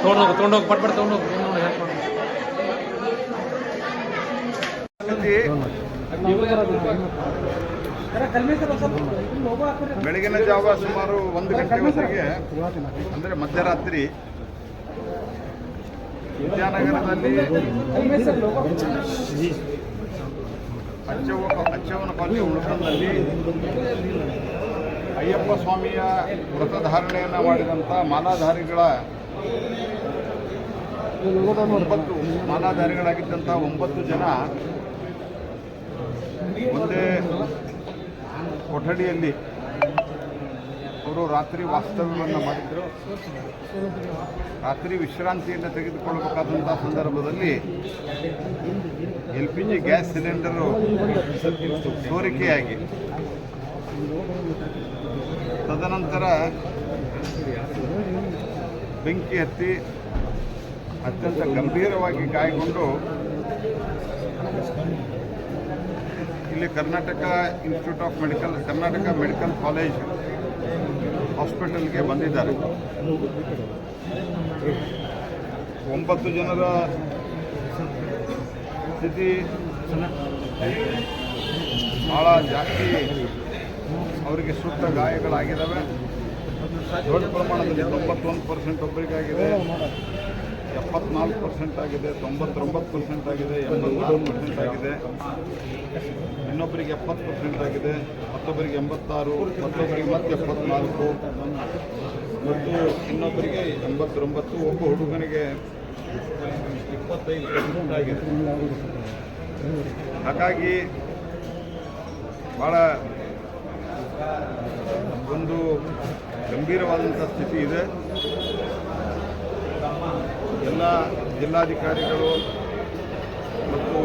ತೊಗೊಂಡೋಗಿ ಪಟ್ಪಟ್ಟು ತೊಗೊಂಡೋಗಿ ಬೆಳಗಿನ ಜಾವ ಸುಮಾರು 1 ಗಂಟೆವರೆಗೆ ಅಂದರೆ ಮಧ್ಯರಾತ್ರಿ ವಿದ್ಯಾನಗರದಲ್ಲಿ ಅಚ್ಚವನಪಲ್ಲಿ ಉಳುಕಲ್ನಲ್ಲಿ ಅಯ್ಯಪ್ಪ ಸ್ವಾಮಿಯ ವ್ರತಧಾರಣೆಯನ್ನು ಮಾಡಿದಂಥ ಮಾಲಾಧಾರಿಗಳ 9 ಮಾಲಾಧಾರಿಗಳಾಗಿದ್ದಂಥ 9 ಜನ ಒಂದೇ ಕೊಠಡಿಯಲ್ಲಿ ಅವರು ರಾತ್ರಿ ವಾಸ್ತವ್ಯವನ್ನು ಮಾಡಿದರು. ರಾತ್ರಿ ವಿಶ್ರಾಂತಿಯನ್ನು ತೆಗೆದುಕೊಳ್ಳಬೇಕಾದಂಥ ಸಂದರ್ಭದಲ್ಲಿ LPG ಗ್ಯಾಸ್ ಸಿಲಿಂಡರು ಸೋರಿಕೆಯಾಗಿ ತದನಂತರ ಬೆಂಕಿ ಹತ್ತಿ ಅತ್ಯಂತ ಗಂಭೀರವಾಗಿ ಗಾಯಗೊಂಡು ಇಲ್ಲಿ Karnataka institute of Karnataka medical college ಹಾಸ್ಪಿಟಲ್ಗೆ ಬಂದಿದ್ದಾರೆ. 9 ಜನರ ಸ್ಥಿತಿ ಭಾಳ ಜಾಸ್ತಿ, ಅವರಿಗೆ ಸೂಕ್ತ ಗಾಯಗಳಾಗಿದ್ದಾವೆ. ದೊಡ್ಡ ಪ್ರಮಾಣದಲ್ಲಿ 91% ಒಬ್ಬರಿಗಾಗಿದೆ, 74% ಆಗಿದೆ, 99% ಆಗಿದೆ, 86% ಆಗಿದೆ, ಇನ್ನೊಬ್ಬರಿಗೆ 70% ಆಗಿದೆ, ಮತ್ತೊಬ್ಬರಿಗೆ 86, ಮತ್ತೊಬ್ಬರಿಗೆ ಮತ್ತೆ 74 ಮತ್ತು ಇನ್ನೊಬ್ಬರಿಗೆ 89, ಒಬ್ಬ ಹುಡುಗನಿಗೆ 25% ಆಗಿದೆ. ಹಾಗಾಗಿ ಭಾಳ ಒಂದು ಗಂಭೀರವಾದಂಥ ಸ್ಥಿತಿ ಇದೆ. ಎಲ್ಲ ಜಿಲ್ಲಾಧಿಕಾರಿಗಳು ಮತ್ತು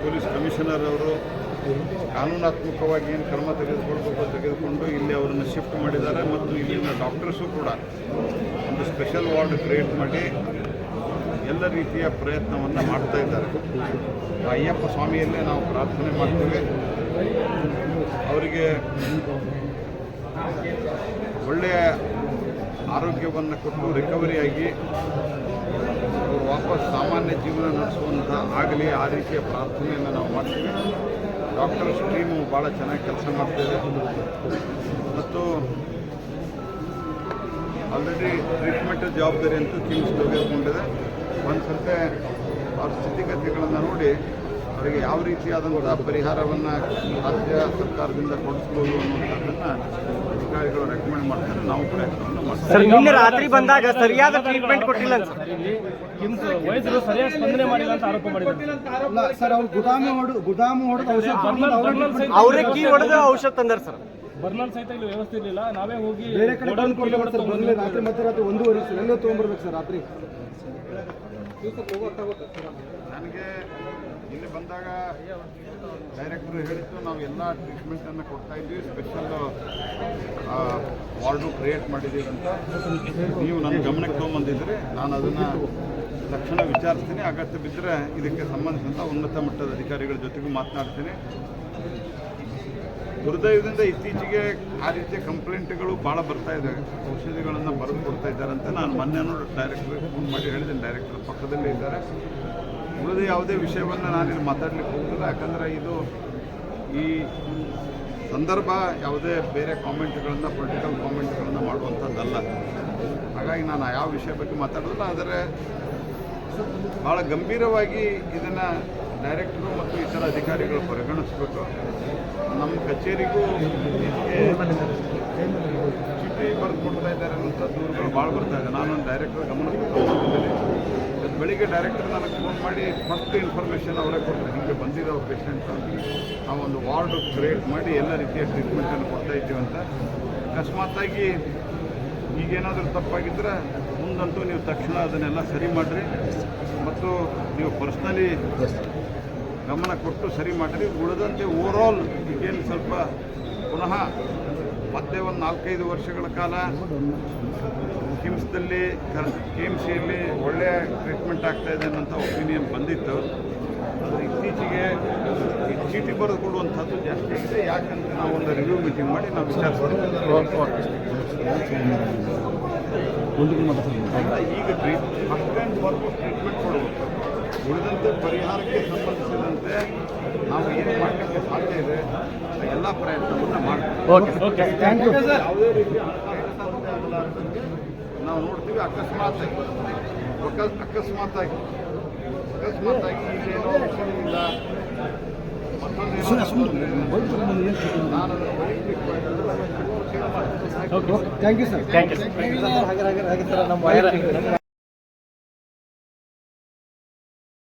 ಪೊಲೀಸ್ ಕಮಿಷನರ್ ಅವರು ಕಾನೂನಾತ್ಮಕವಾಗಿ ಏನು ಕ್ರಮ ತೆಗೆದುಕೊಂಡು ಇಲ್ಲಿ ಅವರನ್ನು ಶಿಫ್ಟ್ ಮಾಡಿದ್ದಾರೆ. ಮತ್ತು ಇಲ್ಲಿನ ಡಾಕ್ಟರ್ಸು ಕೂಡ ಒಂದು ಸ್ಪೆಷಲ್ ವಾರ್ಡ್ ಕ್ರಿಯೇಟ್ ಮಾಡಿ ಎಲ್ಲ ರೀತಿಯ ಪ್ರಯತ್ನವನ್ನು ಮಾಡ್ತಾ ಇದ್ದಾರೆ. ಅಯ್ಯಪ್ಪ ಸ್ವಾಮಿಯಲ್ಲೇ ನಾವು ಪ್ರಾರ್ಥನೆ ಮಾಡ್ತೇವೆ, ಅವರಿಗೆ ಒಳ್ಳೆಯ ಆರೋಗ್ಯವನ್ನು ಕೊಟ್ಟು ರಿಕವರಿಯಾಗಿ ಅವರು ವಾಪಸ್ ಸಾಮಾನ್ಯ ಜೀವನ ನಡೆಸುವಂಥ ಆಗಲಿ, ಆ ರೀತಿಯ ಪ್ರಾರ್ಥನೆಯನ್ನು ನಾವು ಮಾಡ್ತೀವಿ. ಡಾಕ್ಟರ್ಸ್ ಟೀಮು ಭಾಳ ಚೆನ್ನಾಗಿ ಕೆಲಸ ಮಾಡ್ತಾಯಿದೆ ಮತ್ತು ಆಲ್ರೆಡಿ ಟ್ರೀಟ್ಮೆಂಟ್ ಜವಾಬ್ದಾರಿ ಅಂತೂ ಕಿಮ್ಸ್ ತೆಗೆದುಕೊಂಡಿದೆ. ಒಂದು ಸರ್ತೆ ಅವ್ರ ಸ್ಥಿತಿಗತಿಗಳನ್ನು ನೋಡಿ ಅವರಿಗೆ ಯಾವ ರೀತಿಯಾದಂಥ ಪರಿಹಾರವನ್ನು ರಾಜ್ಯ ಸರ್ಕಾರದಿಂದ ಕೊಡಿಸ್ಬೋದು ಅನ್ನೋದನ್ನು ಅಧಿಕಾರಿಗಳು ರೆಕಮೆಂಡ್ ಮಾಡ್ತಾರೆ. ನಾವು ಪ್ರಯತ್ನವನ್ನು ಮಾಡ್ತೀವಿ. ನಿನ್ನೆ ರಾತ್ರಿ ಬಂದಾಗ ಸರಿಯಾದ ಟ್ರೀಟ್ಮೆಂಟ್ ಕೊಟ್ಟಿಲ್ಲ ವೈದ್ಯರು ಸರಿಯಾಗಿ ಸ್ಪಂದನೆ ಮಾಡಿಲ್ಲ ಅಂತ ಆರೋಪ ಮಾಡಿದ್ದಾರೆ ಸರ್. ಅವ್ರು ಗುದಾಮು ಹೊಡೆದು ಅವರೇ ಕೀ ಹೊಡೆದು ಔಷಧ ತಂದಾರೆ ಸರ್. ಬರ್ನಲ್ ಸಹಿತ ಇಲ್ಲಿ ವ್ಯವಸ್ಥೆ ಇರಲಿಲ್ಲ, ನಾವೇ ಹೋಗಿ ಬೇರೆ ಕಡೆ ರಾತ್ರಿ ಮಧ್ಯರಾತ್ರಿ 1:30 ಸರ್ ಎಲ್ಲೇ ತೊಗೊಂಡ್ಬರ್ಬೇಕು ಸರ್. ರಾತ್ರಿ ನನಗೆ ಇಲ್ಲಿ ಬಂದಾಗ ಡೈರೆಕ್ಟ್ರು ಹೇಳಿದ್ದು ನಾವು ಎಲ್ಲ ಟ್ರೀಟ್ಮೆಂಟನ್ನು ಕೊಡ್ತಾ ಇದ್ವಿ, ಸ್ಪೆಷಲ್ ವಾರ್ಡು ಕ್ರಿಯೇಟ್ ಮಾಡಿದ್ದೀವಿ ಅಂತ ನೀವು ನನ್ನ ಗಮನಕ್ಕೆ ತೊಗೊಂಬಂದಿದ್ದರೆ ನಾನು ಅದನ್ನು ತಕ್ಷಣ ವಿಚಾರಿಸ್ತೀನಿ. ಅಗತ್ಯ ಬಿದ್ದರೆ ಇದಕ್ಕೆ ಸಂಬಂಧಿಸಿದಂಥ ಉನ್ನತ ಮಟ್ಟದ ಅಧಿಕಾರಿಗಳ ಜೊತೆಗೂ ಮಾತನಾಡ್ತೀನಿ. ದುರ್ದೈವದಿಂದ ಇತ್ತೀಚೆಗೆ ಆ ರೀತಿಯ ಕಂಪ್ಲೇಂಟ್ಗಳು ಭಾಳ ಬರ್ತಾ ಇದ್ದಾವೆ. ಔಷಧಿಗಳನ್ನು ಬರೆದು ಕೊಡ್ತಾ ಇದ್ದಾರೆ ಅಂತ ನಾನು ಮೊನ್ನೆನೂ ಡೈರೆಕ್ಟ್ರಿಗೆ ಫೋನ್ ಮಾಡಿ ಹೇಳಿದ್ದೀನಿ. ಡೈರೆಕ್ಟರ್ ಪಕ್ಕದಲ್ಲೇ ಇದ್ದಾರೆ. ಉಳಿದ ಯಾವುದೇ ವಿಷಯವನ್ನು ನಾನಿಲ್ಲಿ ಮಾತಾಡಲಿಕ್ಕೆ ಹೋಗೋದಿಲ್ಲ, ಯಾಕಂದರೆ ಇದು ಈ ಸಂದರ್ಭ ಯಾವುದೇ ಬೇರೆ ಕಾಮೆಂಟ್ಗಳನ್ನು, ಪೊಲಿಟಿಕಲ್ ಕಾಮೆಂಟ್ಗಳನ್ನು ಮಾಡುವಂಥದ್ದಲ್ಲ. ಹಾಗಾಗಿ ನಾನು ಯಾವ ವಿಷಯ ಬಗ್ಗೆ ಮಾತಾಡೋದಿಲ್ಲ. ಆದರೆ ಭಾಳ ಗಂಭೀರವಾಗಿ ಇದನ್ನು ಡೈರೆಕ್ಟರು ಮತ್ತು ಇತರ ಅಧಿಕಾರಿಗಳು ಪರಿಗಣಿಸಬೇಕು. ನಮ್ಮ ಕಚೇರಿಗೂ ಚೀಟಿ ಬರೆದು ಕೊಡ್ತಾ ಇದ್ದಾರೆ ಅನ್ನೋಂಥ ದೂರುಗಳು ಭಾಳ ಬರ್ತಾ ಇದೆ. ನಾನು ಡೈರೆಕ್ಟರ್ ಗಮನಕ್ಕೆ ತಂದಿದ್ದೇನೆ. ಬೆಳಿಗ್ಗೆ ಡೈರೆಕ್ಟರ್ ನನಗೆ ಫೋನ್ ಮಾಡಿ ಫಸ್ಟ್ ಇನ್ಫಾರ್ಮೇಷನ್ ಅವರೇ ಕೊಡ್ತಾರೆ. ಹೀಗೆ ಬಂದಿರೋ ಪೇಷಂಟ್ ಆ ಒಂದು ವಾರ್ಡ್ ಕ್ರಿಯೇಟ್ ಮಾಡಿ ಎಲ್ಲ ರೀತಿಯ ಟ್ರೀಟ್ಮೆಂಟನ್ನು ಕೊಡ್ತಾ ಇದ್ದೀವಿ ಅಂತ. ಅಕಸ್ಮಾತ್ತಾಗಿ ಈಗೇನಾದರೂ ತಪ್ಪಾಗಿದ್ದರೆ ಮುಂದಂತೂ ನೀವು ತಕ್ಷಣ ಅದನ್ನೆಲ್ಲ ಸರಿ ಮಾಡಿರಿ ಮತ್ತು ನೀವು ಪರ್ಸ್ನಲಿ ಗಮನ ಕೊಟ್ಟು ಸರಿ ಮಾಡಿರಿ. ಉಳಿದಂತೆ ಓವರಾಲ್ ಈಗೇನು ಸ್ವಲ್ಪ ಪುನಃ ಮತ್ತೆ ಒಂದು 4-5 ವರ್ಷಗಳ ಕಾಲ ಕಿಮ್ಸ್ದಲ್ಲಿ KMCಯಲ್ಲಿ ಒಳ್ಳೆಯ ಟ್ರೀಟ್ಮೆಂಟ್ ಆಗ್ತಾ ಇದೆ ಅನ್ನೋಂಥ ಒಪಿನಿಯನ್ ಬಂದಿತ್ತು. ಆದರೆ ಇತ್ತೀಚೆಗೆ ಈ ಚೀಟಿ ಬರೆದು ಕೊಡುವಂಥದ್ದು ಜಾಸ್ತಿ ಆಗಿದೆ. ಯಾಕಂದರೆ ನಾವು ಒಂದು ರಿವ್ಯೂ ಮೀಟಿಂಗ್ ಮಾಡಿ ನಾವು ವಿಚಾರಿಸ್ತೀವಿ. ಈಗ ಫಸ್ಟ್ ಟೈಮ್ ಬರೆದು ಟ್ರೀಟ್ಮೆಂಟ್ ಕೊಡಬೇಕು. ಉಳಿದಂತೆ ಪರಿಹಾರಕ್ಕೆ ಸಂಬಂಧಿಸಿದಂತೆ ನಾವು ಏನು ಮಾಡಲಿಕ್ಕೆ ಸಾಧ್ಯ ಇದೆ ಎಲ್ಲ ಪ್ರಯತ್ನವನ್ನು ಮಾಡ್ತೀವಿ. ಯಾವುದೇ ರೀತಿ ನಾವು ನೋಡ್ತೀವಿ. ಅಕಸ್ಮಾತ್ತಾಗಿ ಇಲ್ಲೇನೋ ಇಲ್ಲ ನಾನು thank you sir. Thank you. ಹಾಗೆ ನಮ್ಮ